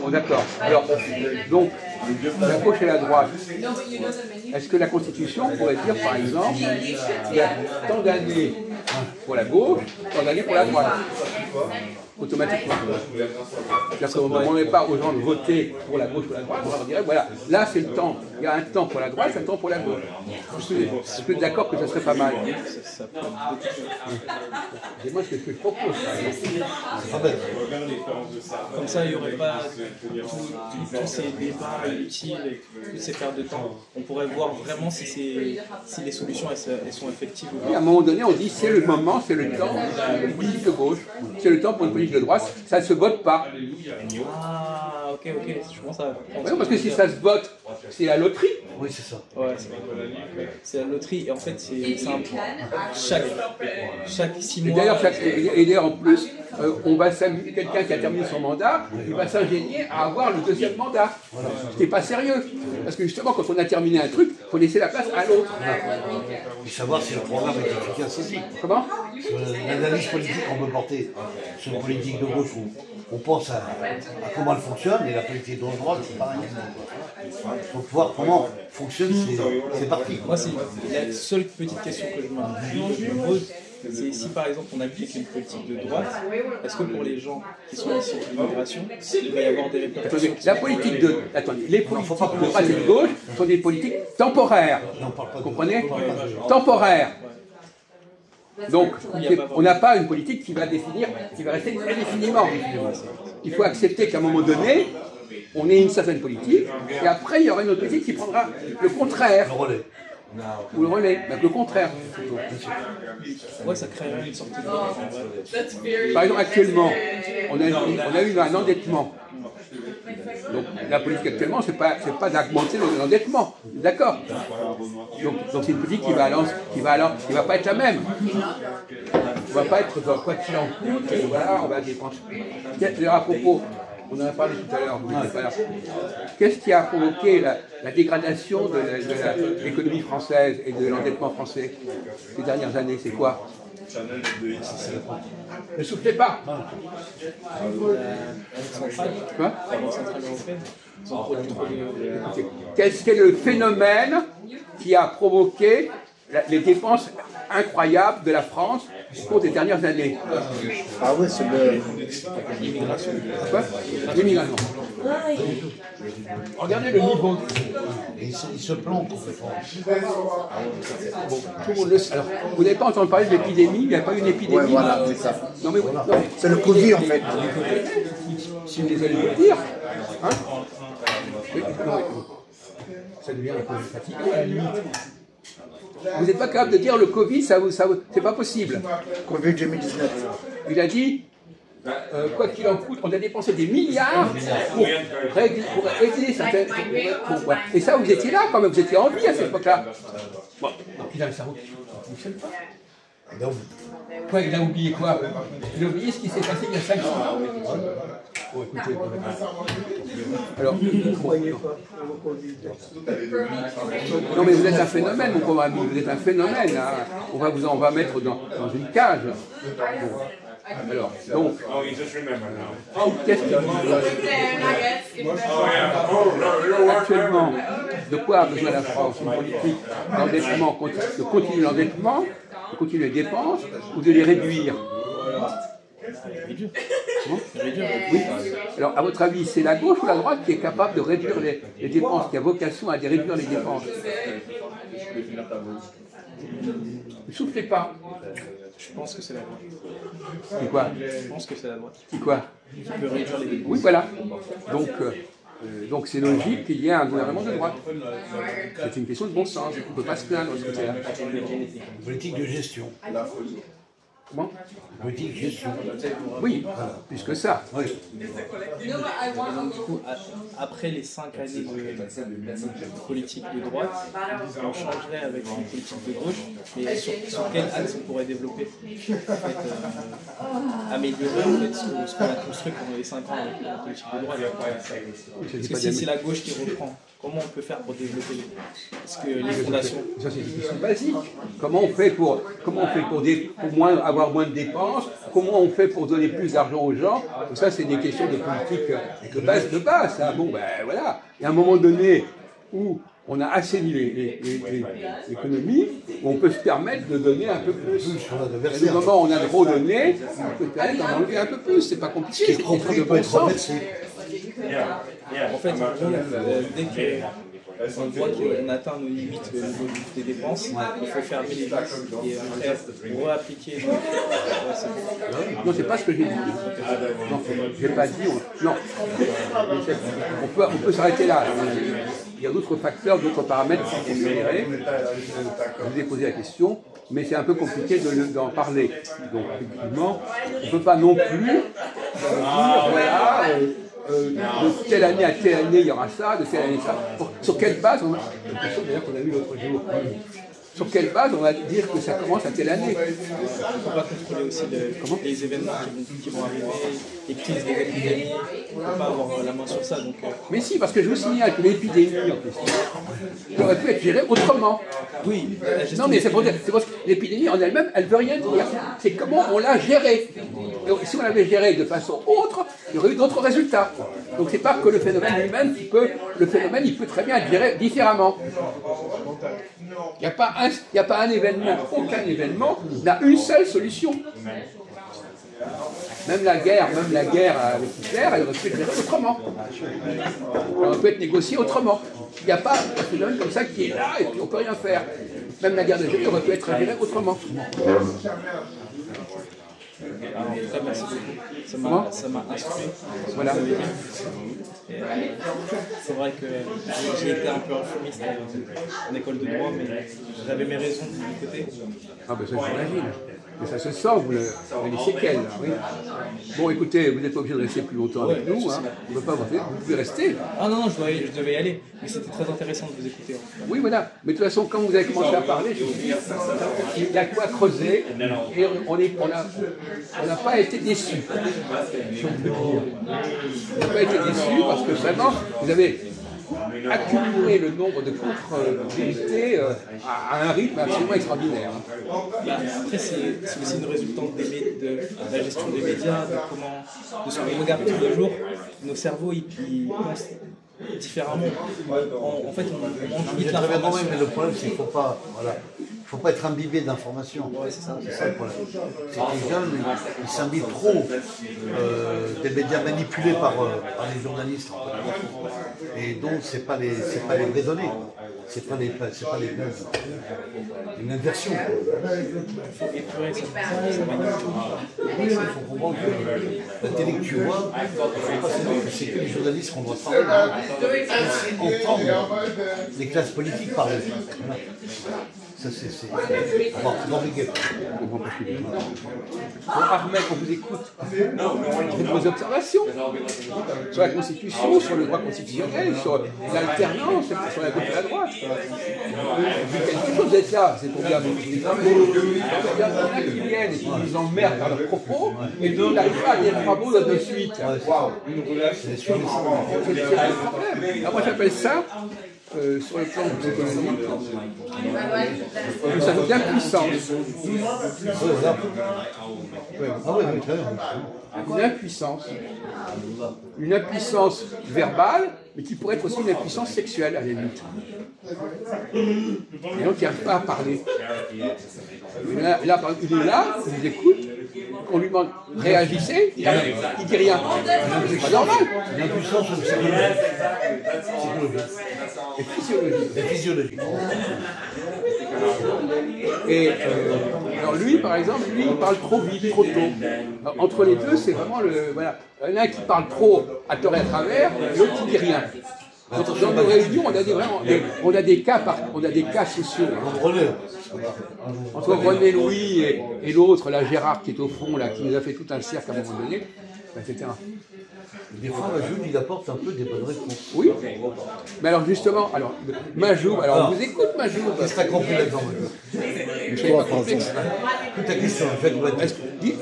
Bon, d'accord. Alors, donc, la gauche et la droite. Est-ce que la Constitution pourrait dire, par exemple, il y a tant d'années pour la gauche, tant d'années pour la droite? Automatiquement. C'est-à-dire qu'on ne demandait pas aux gens de voter pour la gauche ou la droite, on leur dirait, voilà, là c'est le temps, il y a un temps pour la droite, un temps pour la gauche. Je suis d'accord que ça serait pas mal. C'est moi ce que je propose. Comme ça, il n'y aurait pas tous ces débats inutiles et toutes ces pertes de temps. On pourrait voir vraiment si les solutions elles sont effectives ou pas. Et à un moment donné, on dit c'est le moment, c'est le temps pour une politique de gauche, c'est le temps pour une politique de droite, ça ne se vote pas. Ah, ok, je pense à... Ouais, parce que si ça se vote, c'est la loterie. Oui, c'est ça. Ouais, c'est la loterie, et en fait, c'est simple. Chaque 6 mois... Et d'ailleurs, en plus, on va s'amuser, quelqu'un qui a terminé son mandat, il va s'ingénier à avoir le deuxième mandat. Ce qui n'est pas sérieux. Parce que justement, quand on a terminé un truc, il faut laisser la place à l'autre. Et savoir si le programme est efficace aussi. Comment? L'analyse politique qu'on peut porter sur une politique de gauche où on pense à comment elle fonctionne, et la politique de droite, c'est pareil. Donc voir comment fonctionne, c'est parti. Moi, c'est la seule petite question que je me pose, c'est si par exemple on applique une politique de droite, est-ce que pour les gens qui sont issus de l'immigration, il va y avoir des répercussions? La politique de... Attendez, les politiques de droite et de gauche sont des politiques temporaires. Vous comprenez? Temporaires. Donc, on n'a pas une politique qui va définir, qui va rester indéfiniment. Il faut accepter qu'à un moment donné, on ait une certaine politique, et après, il y aura une autre politique qui prendra le contraire. Le relais. Ou le relais, donc le contraire. Ouais, ça créerait une sorte de... Par exemple, actuellement, on a eu un endettement. Donc la politique actuellement, c'est pas d'augmenter l'endettement, d'accord? Donc c'est une politique qui va pas être la même. On va pas être quoi qu'il en coûte, et voilà, on va dépenser. D'ailleurs, à propos, on en a parlé tout à l'heure, vous n'étiez pas là. Qu'est-ce qui a provoqué la dégradation de l'économie française et de l'endettement français ces dernières années? C'est quoi? Ne soufflez pas. Quoi? Qu'est-ce qu'est le phénomène qui a provoqué les dépenses incroyables de la France au cours des dernières années? Ah oui, c'est l'immigration. Quoi? L'immigration. Regardez le niveau. Il se plante complètement. Bon, tout le monde le sait. Alors, vous n'avez pas entendu parler de l'épidémie? Il n'y a pas eu une épidémie? Ouais, voilà, c'est ça. Non, mais voilà. Non. C'est le Covid en fait. Si vous les allez vous le dire, hein? Oui, non, mais ça devient un peu fatigant à la limite. Vous n'êtes pas capable de dire le Covid, c'est pas possible. Covid 2019. Il a dit, quoi qu'il en coûte, on a dépensé des milliards pour régler certaines... Et ça, vous étiez là quand même, vous étiez en vie à cette époque-là. Bon, donc il a le cerveau qui ne fonctionne pas. Quoi, il a oublié quoi? Il a oublié ce qui s'est passé il y a 5 ans. Bon, écoutez, alors, non mais vous êtes un phénomène, mon pauvre ami, vous êtes un phénomène. Hein. On va mettre dans une cage. Bon. Alors, donc, qu'est-ce qu'il dit actuellement? De quoi a besoin la France? Une politique d'endettement, de continuer l'endettement, de continuer les dépenses, ou de les réduire? Oui. Alors, à votre avis, c'est la gauche ou la droite qui est capable de réduire les dépenses, qui a vocation à réduire les dépenses? Ne soufflez pas. Je pense que c'est la droite. C'est quoi? Je pense que c'est la droite. C'est quoi? Qui peut réduire les dépenses. Oui, voilà. Donc c'est logique qu'il y ait un gouvernement de droite. C'est une question de bon sens. On ne peut pas se plaindre de ce côté-là. Politique de gestion. Comment? Politique de gestion. Oui, plus que ça. Oui. Et donc, du coup, après les 5 années de politique de droite, on changerait avec une politique de gauche. Et sur quel axe on pourrait développer en fait, améliorer en fait, ce qu'on a construit pendant les 5 ans avec la politique de droite. Parce que si c'est la gauche qui reprend, comment on peut faire pour développer les fondations? Ça, c'est une question basique. Comment on fait pour moins avoir moins de dépenses, comment on fait pour donner plus d'argent aux gens. Tout ça, c'est des questions de politique de base. Ça. Bon, ben voilà. Il y a un moment donné où on a assaini l'économie, où on peut se permettre de donner un peu plus. À un moment où on a trop donné, on peut se permettre d'en enlever un peu plus. C'est pas compliqué, c'est quelque chose de bon sens. En fait, dès qu'on voit qu'on atteint nos limites au niveau des dépenses, il faut fermer les taxes et après réappliquer. Non, c'est pas ce que j'ai dit. Non, j'ai pas dit. Non, on peut s'arrêter là. Il y a d'autres facteurs, d'autres paramètres qui sont considérés. Je vous ai posé la question, mais c'est un peu compliqué d'en parler. Donc, effectivement, on ne peut pas non plus dire, voilà, de telle année à telle année, il y aura ça, de telle année ça. Sur quelle base, on a une question d'ailleurs qu'on a vue l'autre jour. Sur quelle base on va dire que ça commence à telle année? Il ne faut pas contrôler aussi les événements qui vont arriver, les crises des épidémies. On ne peut pas avoir la main sur ça. Donc, Mais si, parce que je vous signale que l'épidémie en question aurait pu être gérée autrement. Oui. Non, mais c'est pour dire, c'est parce que l'épidémie en elle-même, elle ne veut rien dire. C'est comment on l'a gérée. Donc, si on l'avait gérée de façon autre, il y aurait eu d'autres résultats. Donc c'est pas que le phénomène lui-même qui peut, le phénomène il peut très bien être géré différemment. Il n'y a pas un événement, aucun événement n'a une seule solution. Même la guerre avec Hitler, elle aurait pu être gérée autrement. Elle aurait pu être négociée autrement. Il n'y a pas un phénomène comme ça qui est là et puis on ne peut rien faire. Même la guerre d'Algérie aurait pu être gérée autrement. Alors, en tout cas, merci beaucoup. Ça m'a instruit. Voilà. C'est vrai que j'ai été un peu infirmiste en école de droit, mais j'avais mes raisons de mon côté. Ah ben ça j'imagine. Mais ça se sent, vous les séquelles, là, oui. Bon écoutez, vous n'êtes pas obligé de rester plus longtemps avec nous, hein. On ne peut pas vous faire, vous pouvez rester. Ah non, je devais y aller, mais c'était très intéressant de vous écouter. Oui voilà, mais de toute façon quand vous avez commencé à parler, je vous dis, il y a quoi creuser, et on n'a pas été déçus, si on peut dire. On n'a pas été déçus parce que vraiment, vous avez accumuler le nombre de contre-vérités à un rythme absolument extraordinaire. Bah, après, c'est aussi une résultante de la gestion des médias, de ce qu'on regarde tous les jours. Nos cerveaux, ils pensent différemment. En fait, on mange vite l'information. Mais le problème, c'est qu'il ne faut pas être imbibé d'informations. Ouais, c'est ça le problème. C'est que les jeunes, ils s'imbibent trop des médias manipulés par les journalistes. Et donc, ce n'est pas les vraies données. Ce n'est pas les mêmes versions. Il faut épurer ça. Il faut comprendre que la télé que tu vois, c'est que les journalistes qu'on doit parler. Entendre les classes politiques parler. Ça, c'est dans les guêpes. Bon, Ahmed, on vous écoute. Faites vos observations sur la Constitution, sur le droit constitutionnel, sur l'alternance, sur la gauche et la droite. Quelque chose d'être là, c'est pour bien vous examiner. Il y en a qui viennent et qui nous emmerdent par leurs propos, et d'autres n'arrivent pas à dire bravo de suite. C'est le problème. Moi, j'appelle ça. Sur le plan psychologique, ça devient puissance. Une impuissance verbale, mais qui pourrait être aussi une impuissance sexuelle à la limite. Et donc il n'arrive pas à parler. Il est là, il nous écoute, on lui demande réagissez, il dit rien. C'est pas normal. L'impuissance et physiologique. Et alors lui, par exemple, il parle trop vite, trop tôt. Alors, entre les deux, c'est vraiment le... Voilà. Il y en a un qui parle trop à tort et à travers, l'autre qui dit rien. Dans nos réunions, on a des cas sociaux. Entre René Louis et l'autre, la Gérard qui est au fond, là, qui nous a fait tout un cercle à un moment donné, etc. Des fois, Majoub, il apporte un peu des bonnes réponses. Oui. Mais alors justement, Majoub, on vous écoute, Majoub. Qu'est-ce que tu as compris là-dedans, Majoub? Je ne pas complexe. Toute ta question,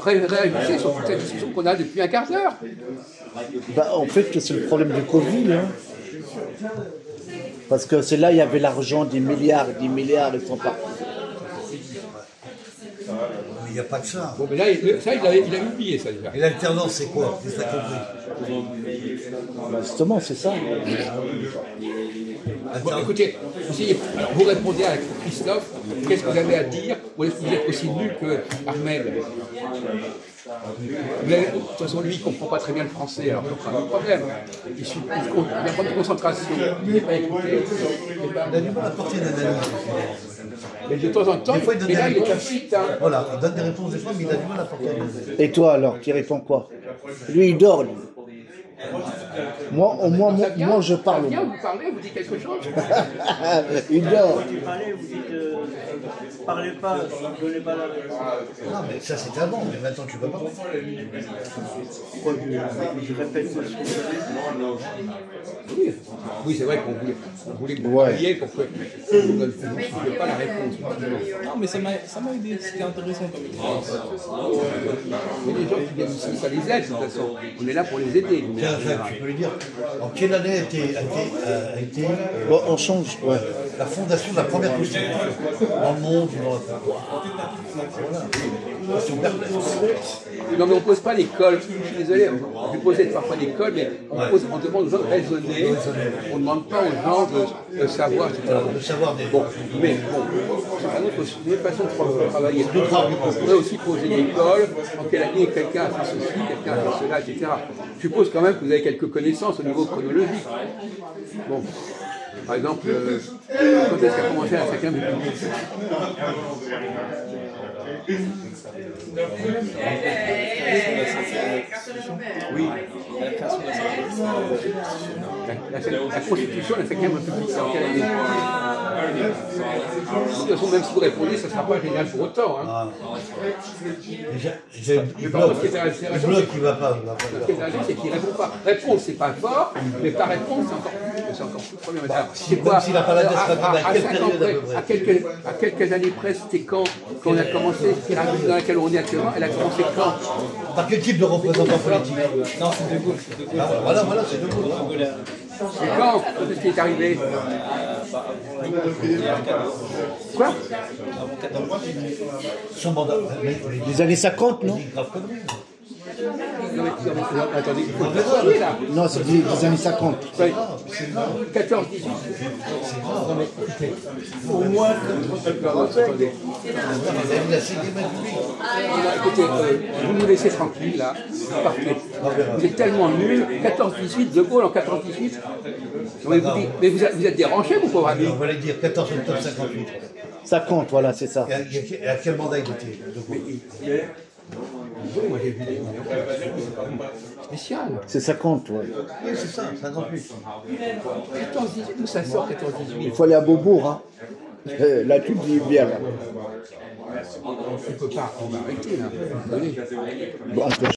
réagissez sur toute cette discussion qu'on a depuis un quart d'heure. Bah, en fait, c'est le problème du Covid. Hein. Parce que c'est là, il y avait l'argent, des milliards, ils sont partis. n'y a pas que ça. Bon, mais là, ça, il a oublié ça déjà. Et l'alternance, c'est quoi? Qu'est-ce que tu as compris? Justement, c'est ça. Bon, écoutez, alors, vous répondez à Christophe, qu'est-ce que vous avez à dire, ou est-ce que vous êtes aussi nul que Armel? Mais, de toute façon, lui, il ne comprend pas très bien le français, alors c'est pas un problème. Il n'y a pas de concentration, il n'est pas écouté. Il a du mal à porter d'analyse. Mais de temps en temps, Des fois, il donne mais des là, il est réponses. implicite. Hein. Voilà, il donne des réponses des fois, mais il a du mal à porter d'analyse. Et toi alors, tu réponds quoi? Lui, il dort, lui. Moi, je parle. Bien, vous parlez, vous dites quelque chose. Il dort. Vous parlez, vous dites parlez pas, donnez pas la réponse. Non, mais ça c'était avant, mais maintenant tu peux pas. Pourquoi je répète ce que vous avez? Oui, c'est vrai qu'on voulait que vous parliez pour que vous ne trouviez pas la réponse. Non, mais ça m'a aidé, c'était intéressant comme expérience. Mais les gens qui viennent ici, ça les aide de toute façon. On est là pour les aider. Tiens, Jacques, tu peux lui dire, en quelle année a été Bon, on change, ouais. la fondation de la première constitution dans le monde ou dans la Voilà. Question perplexe. Non, mais on ne pose pas l'école. Je suis désolé, on peut poser parfois l'école, mais on demande aux gens de raisonner. On ne demande pas aux gens de savoir, etc. Le savoir des... Bon, mais bon, c'est une autre façon de travailler. On pourrait aussi poser l'école, en quelle année quelqu'un a fait ceci, quelqu'un a fait cela, etc. Je suppose quand même que vous avez quelques connaissances au niveau chronologique. Bon, par exemple, quand est-ce qu'a commencé la 5e République? Oui. La Constitution de la 5e République, c'est en quelle année? De toute façon, même si vous répondez, ça ne sera pas génial pour autant. Hein. Ah. Il par contre, bloque, ce qui est intéressant, il bloque, il ne va pas. ce qui est intéressant, c'est qu'il ne répond pas. Répondre, c'est pas fort, mais pas répondre, c'est encore plus problématique. C'est quoi? Même s'il n'a pas la tête, c'est pas grave. À quelle 5 ans période à peu près, près? à quelques années près, c'était quand on a commencé, la République dans laquelle on est actuellement, elle a commencé quand? Par quel type de représentant politique? Non, c'est De Gaulle. Voilà, c'est De Gaulle. C'est quand? Quand est-ce qui est arrivé? Quoi? Son mandat. Les années 50, non? Grave connerie. Non, mais, attendez, il faut le vérifier, là. Non, c'est des années 50. 14, 18. Au moins, Attendez. La 5e République. Écoutez, vous nous laissez tranquille là, vous partez. Vous êtes tellement nuls, 14-18, De Gaulle en 14-18. Mais vous êtes dérangés, vous pauvres amis. On va aller dire 14 octobre 58. 50, voilà, c'est ça. Et à quel mandat il était, De Gaulle? Oui, moi j'ai vu des spéciales. C'est 50, ouais. Oui, c'est ça, 58. 14-18, d'où ça sort 14-18? Il faut aller à Beaubourg, hein. Là, tu dis bien, là. On ne peut pas, on va arrêter là. Désolé. Bon, on peut